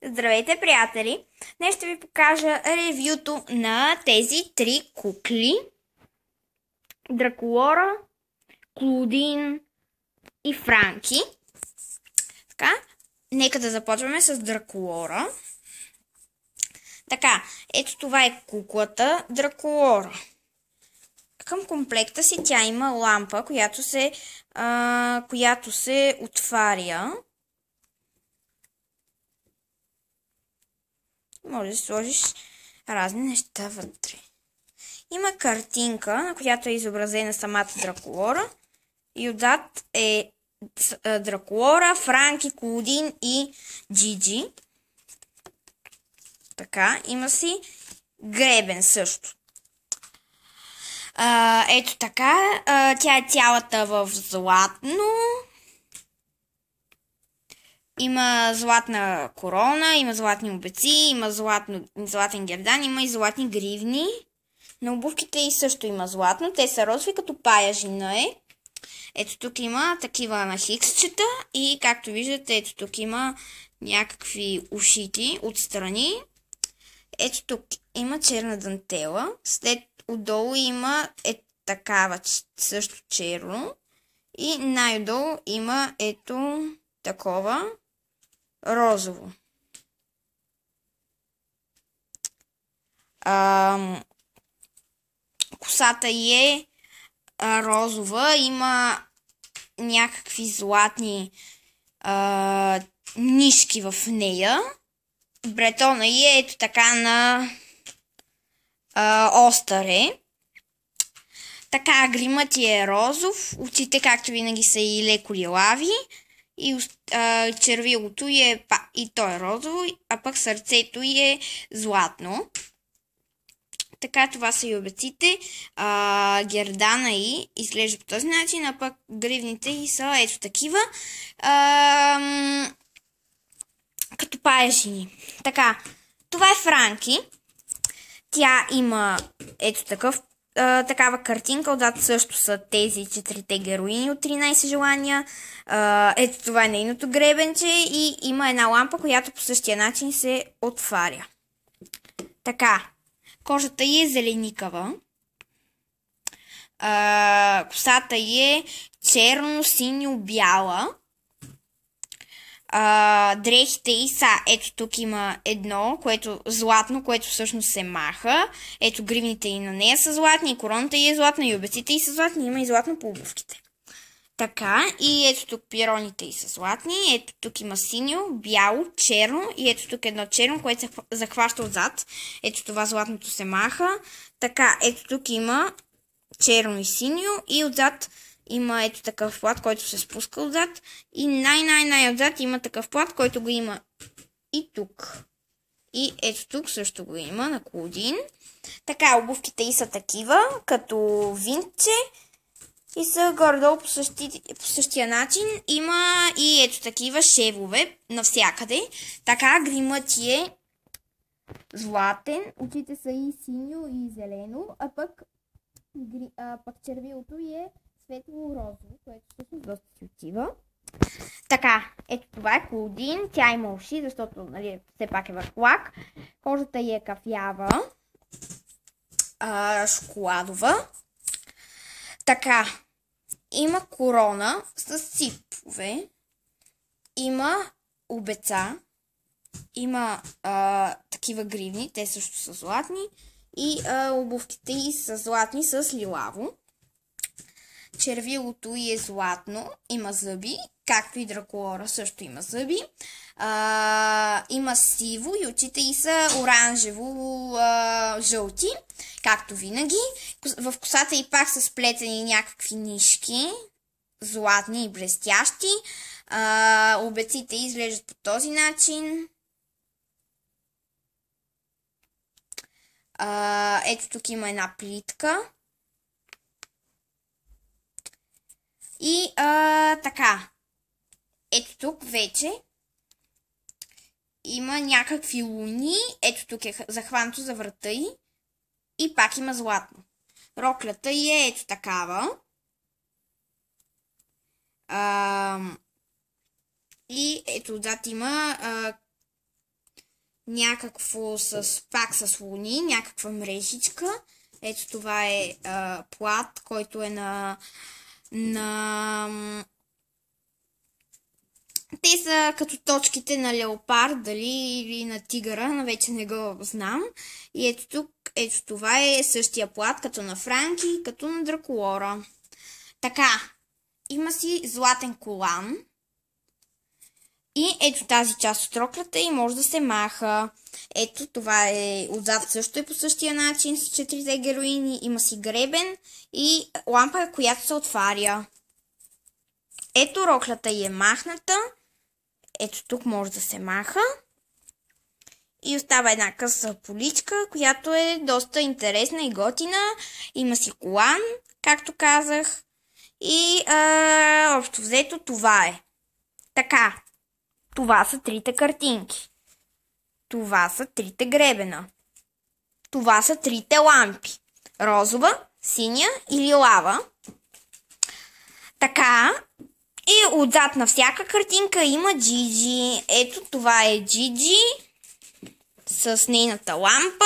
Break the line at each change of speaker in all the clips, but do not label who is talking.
Здравейте, приятели! Днес ще ви покажа ревюто на тези три кукли. Дракулора, Клодин и Франки. Така, нека да започваме с Дракулора. Така, ето това е куклата Дракулора. Към комплекта си тя има лампа, която се отваря. Може да сложиш разни неща вътре. Има картинка, на която е изобразена самата Дракулора. И отзад е Дракулора, Франки, Клодин и Джиджи. Така, има си гребен също. Ето така, тя е цялата в златно. Има златна корона, има златни обеци, има златен гердан, има и златни гривни. На обувките и също има златно. Те са розови, като паяжина е. Ето тук има такива на хиксчета и както виждате, ето тук има някакви ушити отстрани. Ето тук има черна дантела. След отдолу има такава също черно. И най-долу има ето такова розово. Косата й е розова. Има някакви златни нишки в нея. Бретона й е ето така на остър е. Така, гримът ти е розов. Очите, както винаги, са и леко лилави. И червилото е и то е розово, а пък сърцето е златно. Така, това са и обеците. Гердана и изглежда по този начин, а пък гривните и са ето такива. Като паяжини. Така, това е Франки. Тя има ето такава картинка. Отзад също са тези 4 героини от 13 желания. Ето това е нейното гребенче и има една лампа, която по същия начин се отваря. Така, кожата й е зеленикава. Косата й е черно-синьо-бяла. Дрехите й са, ето тук има едно, златно, което всъщност се маха. Ето гривните й на нея са златни, и короната й е златна, и обеците й са златни, има и златно по обувките. Така, и ето тук пироните й са златни, ето тук има синьо, бяло, черно и ето тук едно черно, което се захваща отзад. Ето това златното се маха. Така, ето тук има черно и синьо и отзад има ето такъв плат, който се спуска отзад. И най-отзад има такъв плат, който го има и тук. И ето тук също го има на Клодин. Така, обувките и са такива, като винтче. И са горе-долу по същия начин. Има и ето такива шевове навсякъде. Така, гримът ти е златен. Очите са и синьо и зелено. А пък червилото е светло-розово, което всъщност доста си отива. Така, ето това е Клодин. Тя има уши, защото все пак е върху лак. Кожата й е кафява, шоколадова. Така, има корона с сипове. Има обеца. Има такива гривни, те също са златни. И обувките й са златни с лилаво. Червилото й е златно, има зъби, както и Дракулора също има зъби. Има сиво и очите й са оранжево-жълти, както винаги. В косата й пак са сплетени някакви нишки, златни и блестящи. Обеците й изглеждат по този начин. Ето тук има една плитка. И така, ето тук вече има някакви луни, ето тук е захванато за врата й и пак има златно. Роклята й е ето такава. И ето отзад има някакво пак с луни, някаква мрежичка. Ето това е плат, който е на те са като точките на леопард, дали или на тигъра, но вече не го знам. И ето тук, ето това е същия плат, като на Франки, като на Дракулора. Така, има си златен колан. И ето тази част от роклята и може да се маха. Ето това е отзад също е по същия начин с 4 героини. Има си гребен и лампа, която се отваря. Ето роклята й е махната. Ето тук може да се маха. И остава една къса поличка, която е доста интересна и готина. Има си колан, както казах. И общо взето това е. Така. Това са трите картинки. Това са трите гребена. Това са трите лампи. Розова, синя и лилава. Така. И отзад на всяка картинка има Джиджи. Ето това е Джиджи с нейната лампа.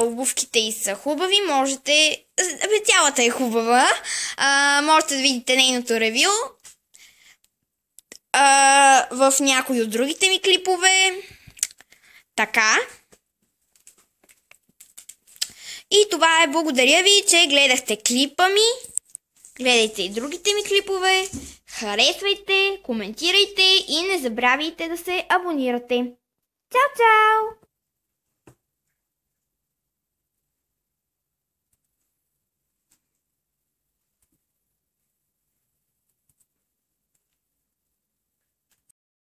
Обувките й са хубави. Можете... Цялата е хубава. Можете да видите нейното ревю в някои от другите ми клипове. Така. И това е. Благодаря ви, че гледахте клипа ми. Гледайте и другите ми клипове. Харесвайте, коментирайте и не забравяйте да се абонирате. Чао, чао!